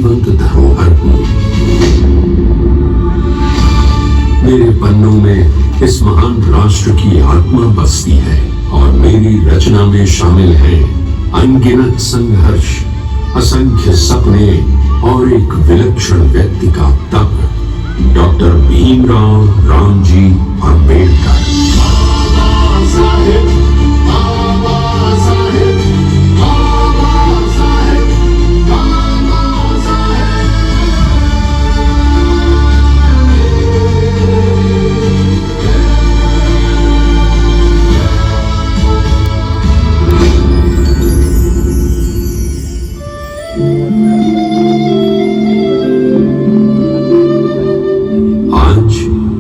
जीवंत धरोहर हूं। मेरे पन्नों में इस महान राष्ट्र की आत्मा बसती है और मेरी रचना में शामिल है अनगिनत संघर्ष, असंख्य सपने और एक विलक्षण व्यक्ति का तप। डॉक्टर भीमराव रामजी अंबेडकर।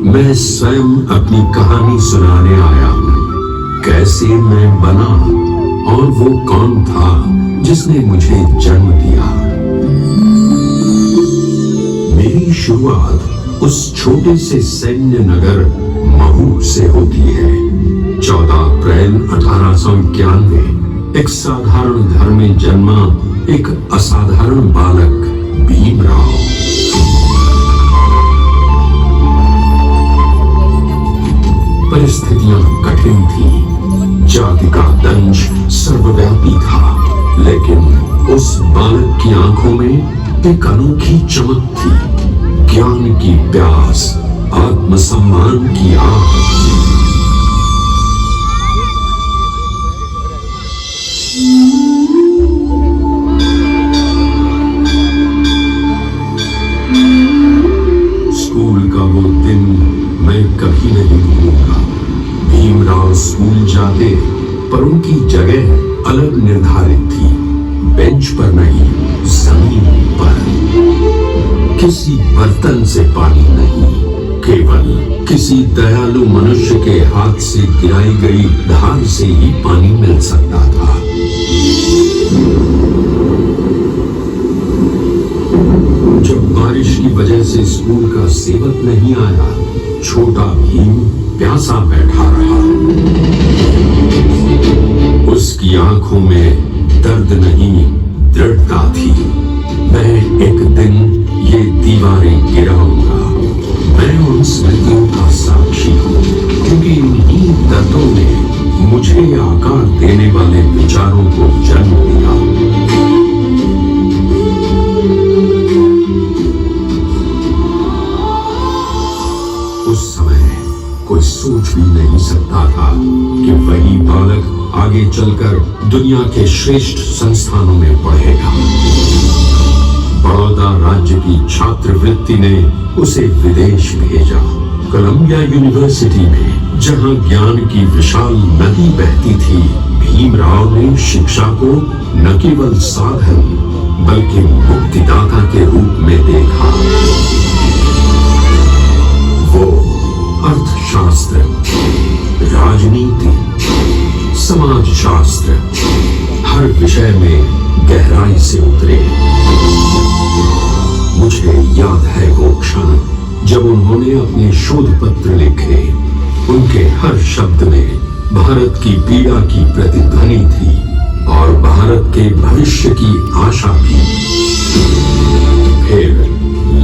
मैं स्वयं अपनी कहानी सुनाने आया हूं, कैसे मैं बना और वो कौन था जिसने मुझे जन्म दिया। मेरी शुरुआत उस छोटे से सैन्य नगर महू से होती है। 14 अप्रैल 1891 एक साधारण घर में जन्मा एक असाधारण बालक भीमराव। परिस्थितियां कठिन थी, जाति का दंश सर्वव्यापी था, लेकिन उस बालक की आंखों में एक अनोखी चमक थी, ज्ञान की प्यास, आत्मसम्मान की आग। स्कूल का वो दिन मैं कभी नहीं भूलूंगा। भीमराव स्कूल जाते, पर उनकी जगह अलग निर्धारित थी, बेंच पर नहीं, जमीन पर। किसी बर्तन से पानी नहीं, केवल किसी दयालु मनुष्य के हाथ से गिराई गई धार से ही पानी मिल सकता था। जब बारिश की वजह से स्कूल का सेवक नहीं आया, छोटा भीम प्यासा बैठा रहा। उसकी आंखों में दर्द नहीं, दृढ़ता थी। मैं एक दिन ये दीवारें गिराऊंगा। मैं उन स्मृतियों का साक्षी हूं, क्योंकि इन्हीं दर्दों ने मुझे आकार देने वाले विचारों को जन्म दिया। उस समय कोई सोच भी नहीं सकता था कि वही बालक आगे चलकर दुनिया के श्रेष्ठ संस्थानों में पढ़ेगा। बड़ौदा राज्य की छात्रवृत्ति ने उसे विदेश भेजा। कोलंबिया यूनिवर्सिटी में, जहां ज्ञान की विशाल नदी बहती थी, भीमराव ने शिक्षा को न केवल साधन बल्कि मुक्तिदाता के रूप में देखा। वो अर्थशास्त्र, राजनीति, समाजशास्त्र, हर विषय में गहराई से उतरे। मुझे याद है वो क्षण जब उन्होंने अपने शोध पत्र लिखे। उनके हर शब्द में भारत की पीड़ा की प्रतिध्वनि थी और भारत के भविष्य की आशा भी। फिर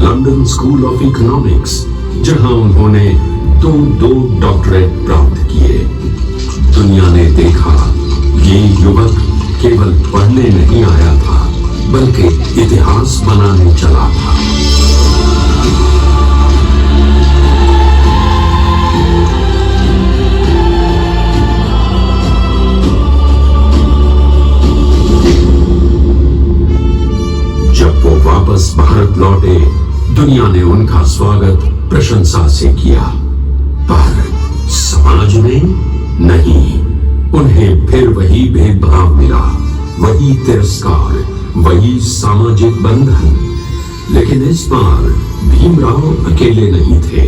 लंदन स्कूल ऑफ इकोनॉमिक्स, जहां उन्होंने दो डॉक्टरेट प्राप्त किए। दुनिया ने देखा ये युवक केवल पढ़ने नहीं आया था, बल्कि इतिहास बनाने चला था। जब वो वापस भारत लौटे, दुनिया ने उनका स्वागत प्रशंसा से किया, पर समाज ने नहीं। उन्हें फिर वही भेदभाव मिला, वही तिरस्कार, वही सामाजिक बंधन। लेकिन इस बार भीमराव अकेले नहीं थे,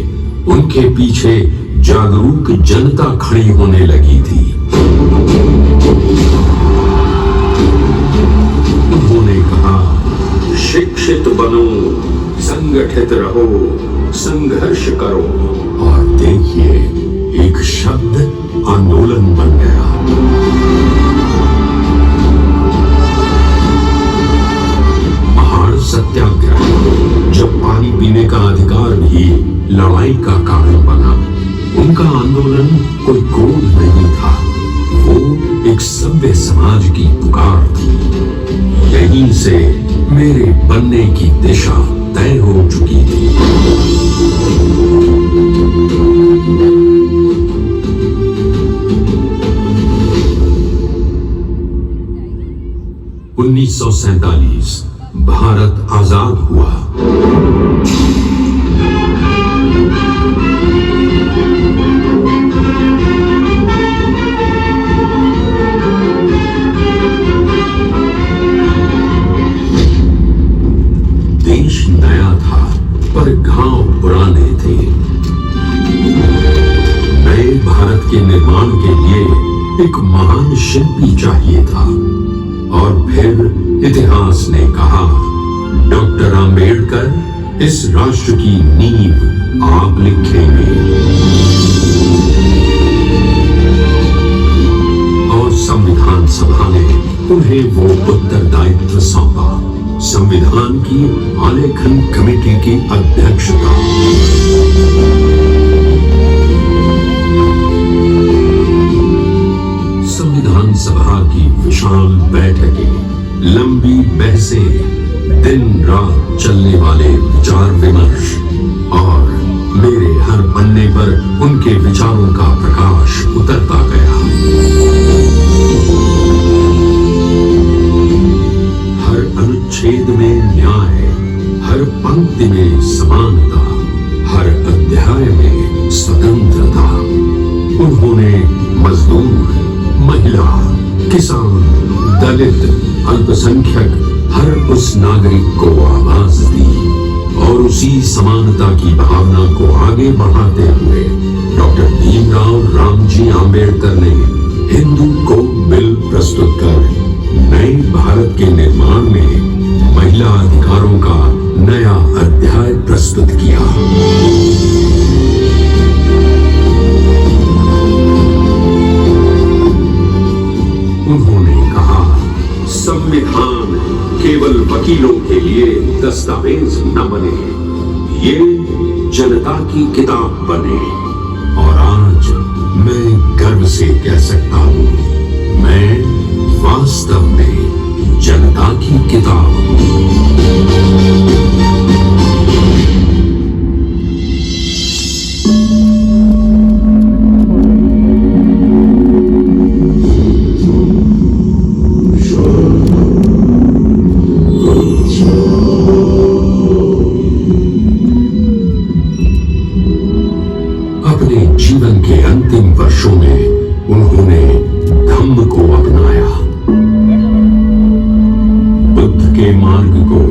उनके पीछे जागरूक जनता खड़ी होने लगी थी। उन्होंने कहा, शिक्षित बनो, संगठित रहो, संघर्ष करो। और देखिए, एक शब्द आंदोलन बन गया। महान सत्य सत्याग्रह, जब पानी पीने का अधिकार भी लड़ाई का कारण बना। उनका आंदोलन कोई क्रोध नहीं था, वो एक सभ्य समाज की पुकार थी। यहीं से मेरे बनने की दिशा तय हो चुकी थी। 1947 भारत आजाद हुआ। देश नया था पर घाव पुराने थे। नए भारत के निर्माण के लिए एक महान शिल्पी चाहिए था। और फिर इतिहास ने कहा, डॉक्टर आंबेडकर इस राष्ट्र की नींव आप लिखेंगे। और संविधान सभा ने उन्हें वो उत्तरदायित्व सौंपा, संविधान की आलेखन कमेटी की अध्यक्षता। संविधान सभा की विशाल बैठकें, लंबी बहसें, दिन रात चलने वाले विचार विमर्श, और मेरे हर पन्ने पर उनके विचारों का प्रकाश उतरता गया। हर अनुच्छेद में न्याय, हर पंक्ति में समानता, हर अध्याय में स्वतंत्रता। उन्होंने मजदूर, महिला, किसान, दलित, अल्पसंख्यक हर उस नागरिक को आवाज दी। और उसी समानता की भावना को आगे बढ़ाते हुए डॉक्टर भीमराव रामजी आंबेडकर ने हिंदू को बिल प्रस्तुत कर नए भारत के निर्माण में महिला अधिकारों का नया अध्याय प्रस्तुत किया। उन्होंने कहा, संविधान केवल वकीलों के लिए दस्तावेज न बने, ये जनता की किताब बने। और आज मैं गर्व से कह सकता हूं, मैं वास्तव में जनता की किताब हूं। जीवन के अंतिम वर्षों में उन्होंने धम्म को अपनाया, बुद्ध के मार्ग को,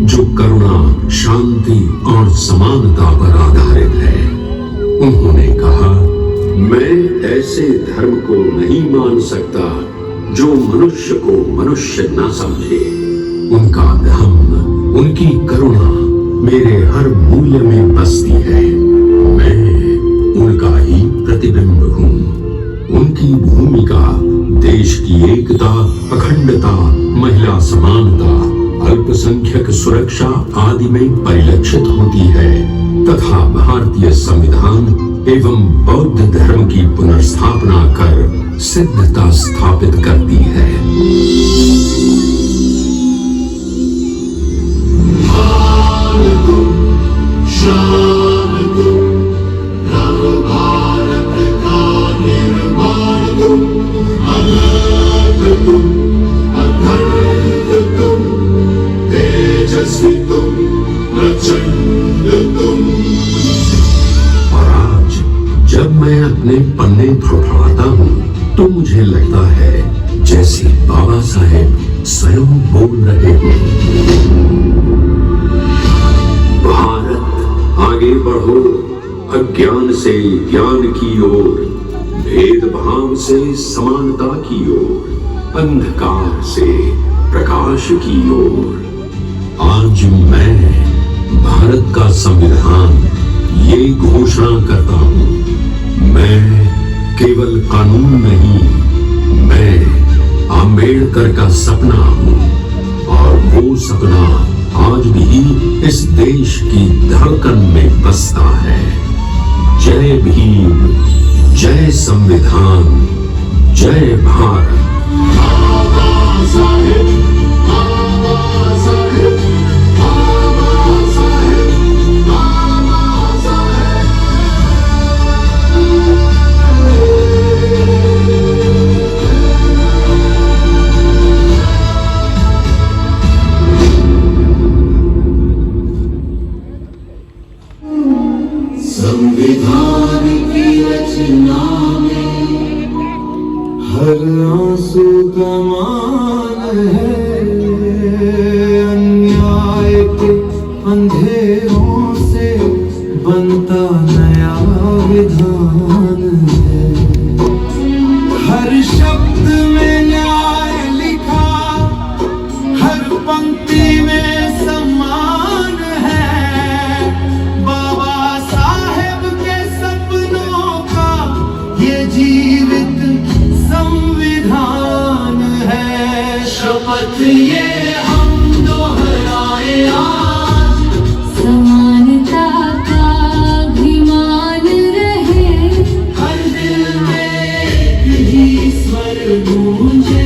जो करुणा, शांति और समानता पर आधारित है। उन्होंने कहा, मैं ऐसे धर्म को नहीं मान सकता जो मनुष्य को मनुष्य न समझे। उनका धम्म, उनकी करुणा मेरे हर मूल्य में बसती है। मैं उनका ही प्रतिबिंब हूं। उनकी भूमिका देश की एकता, अखंडता, महिला समानता, अल्पसंख्यक सुरक्षा आदि में परिलक्षित होती है तथा भारतीय संविधान एवं बौद्ध धर्म की पुनर्स्थापना कर सिद्धता स्थापित करती है। और आज जब मैं अपने पन्ने फड़फड़ाता हूँ तो मुझे लगता है जैसे बाबा साहेब स्वयं बोल रहे हैं, भारत आगे बढ़ो, अज्ञान से ज्ञान की ओर, भेदभाव से समानता की ओर, अंधकार से प्रकाश की ओर। आज मैं भारत का संविधान ये घोषणा करता हूं, मैं केवल कानून नहीं, मैं आंबेडकर का सपना हूं। और वो सपना आज भी इस देश की धड़कन में बसता है। जय भीम, जय संविधान, जय भारत। संविधान की रचना में हर आंसू का मान है, अन्याय के अंधेरों से बनता नया विधान है। हर शब्द में न्याय लिखा, हर पंक्ति में सम्मान है। बाबा साहेब के सपनों का ये जीवित संविधान है। शपथ ये हम दोहराए आज, समानता का अभिमान रहे, हर दिल में एक ही स्वर गूंजे।